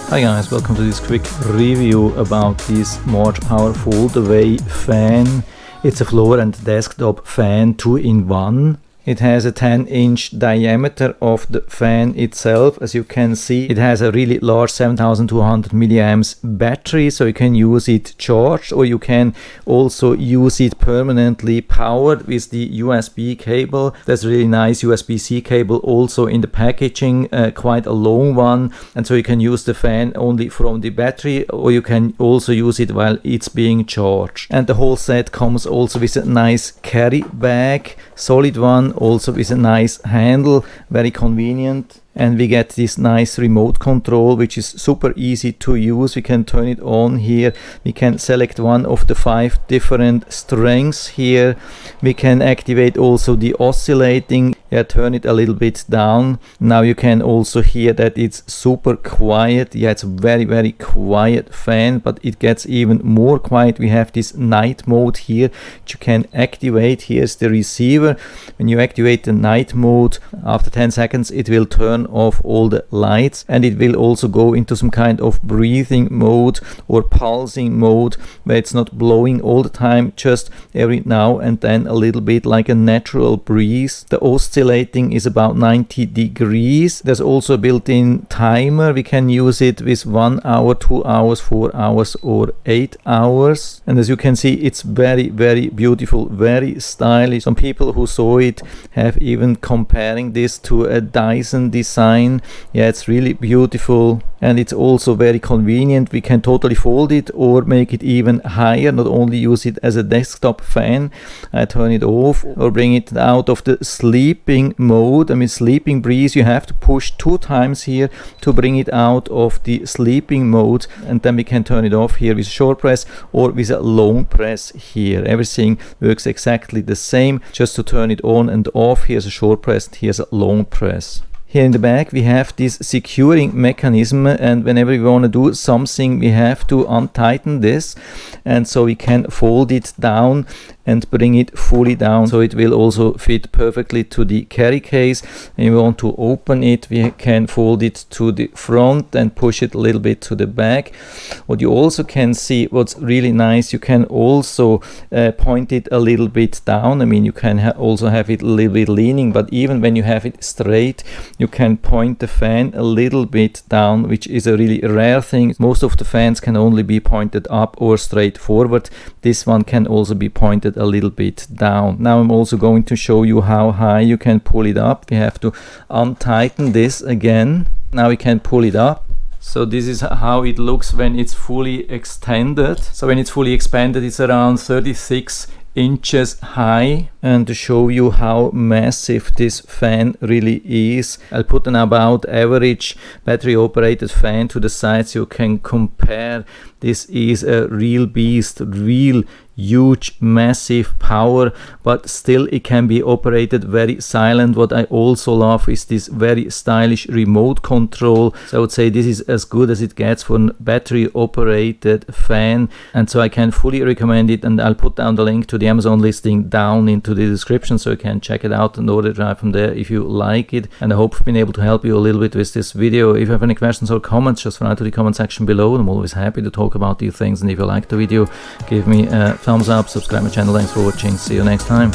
Hi guys, welcome to this quick review about this Marchpower Foldaway fan. It's a floor and desktop fan 2-in-1. It has a 10-inch diameter of the fan itself. As you can see, it has a really large 7200 milliamps battery, so you can use it charged, or you can also use it permanently powered with the USB cable. There's a really nice USB-C cable also in the packaging, quite a long one, and so you can use the fan only from the battery, or you can also use it while it's being charged. And the whole set comes also with a nice carry bag, solid one, also with a nice handle, very convenient. And we get this nice remote control, which is super easy to use. We can turn it on here. We can select one of the 5 different strengths here. We can activate also the oscillating. Turn it a little bit down. Now you can also hear that it's super quiet. It's a very quiet fan, but it gets even more quiet. We have this night mode here that you can activate. Here's the receiver. When you activate the night mode, after 10 seconds it will turn off all the lights, and it will also go into some kind of breathing mode or pulsing mode, where it's not blowing all the time, just every now and then a little bit, like a natural breeze. The oscillating is about 90 degrees. There's also a built-in timer. We can use it with 1 hour, 2 hours, 4 hours or 8 hours. And as you can see, it's very beautiful, very stylish. Some people who saw it have even comparing this to a Dyson design. It's really beautiful, and it's also very convenient. We can totally fold it or make it even higher, not only use it as a desktop fan. I turn it off or bring it out of the sleeping mode. Sleeping breeze, you have to push 2 times here to bring it out of the sleeping mode, and then we can turn it off here with a short press or with a long press here. Everything works exactly the same. Just to turn it on and off, here's a short press, here's a long press. Here in the back we have this securing mechanism, and whenever we want to do something we have to untighten this, and so we can fold it down and bring it fully down, so it will also fit perfectly to the carry case. And we want to open it, we can fold it to the front and push it a little bit to the back. What you also can see, what's really nice, you can also point it a little bit down. You can also have it a little bit leaning, but even when you have it straight, you can point the fan a little bit down, which is a really rare thing. Most of the fans can only be pointed up or straight forward. This one can also be pointed a little bit down. Now I'm also going to show you how high you can pull it up. We have to untighten this again. Now we can pull it up. So this is how it looks when it's fully extended. So when it's fully expanded, it's around 36 inches high. And to show you how massive this fan really is, I'll put an about average battery operated fan to the side so you can compare. This is a real beast, real huge massive power, but still it can be operated very silent. What I also love is this very stylish remote control. So I would say this is as good as it gets for a battery operated fan, and so I can fully recommend it. And I'll put down the link to the Amazon listing down into the description so you can check it out and order it right from there if you like it. And I hope I've been able to help you a little bit with this video. If you have any questions or comments, just write to the comment section below. I'm always happy to talk about these things, and if you like the video, give me a thumbs up, subscribe my channel. Thanks for watching, see you next time.